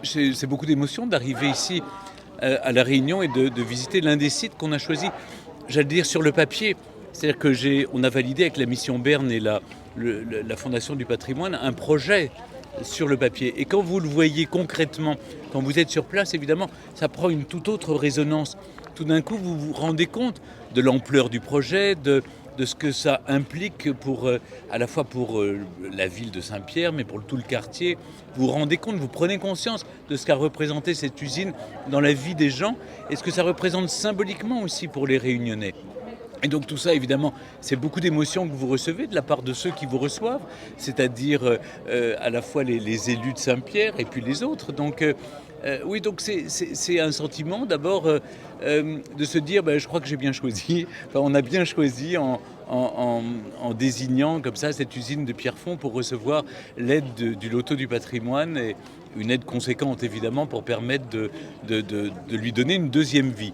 C'est beaucoup d'émotion d'arriver ici à La Réunion et de visiter l'un des sites qu'on a choisi, j'allais dire sur le papier. C'est-à-dire qu'on a validé avec la mission Berne et la Fondation du patrimoine un projet sur le papier. Et quand vous le voyez concrètement, quand vous êtes sur place, évidemment, ça prend une toute autre résonance. Tout d'un coup, vous vous rendez compte de l'ampleur du projet, de ce que ça implique à la fois pour la ville de Saint-Pierre, mais pour tout le quartier. Vous vous rendez compte, vous prenez conscience de ce qu'a représenté cette usine dans la vie des gens et ce que ça représente symboliquement aussi pour les Réunionnais. Et donc tout ça, évidemment, c'est beaucoup d'émotions que vous recevez de la part de ceux qui vous reçoivent, c'est-à-dire à la fois les élus de Saint-Pierre et puis les autres. Oui, donc c'est un sentiment d'abord de se dire, je crois que j'ai bien choisi, enfin, on a bien choisi en désignant comme ça cette usine de Pierrefonds pour recevoir l'aide du loto du patrimoine et une aide conséquente évidemment pour permettre de lui donner une deuxième vie.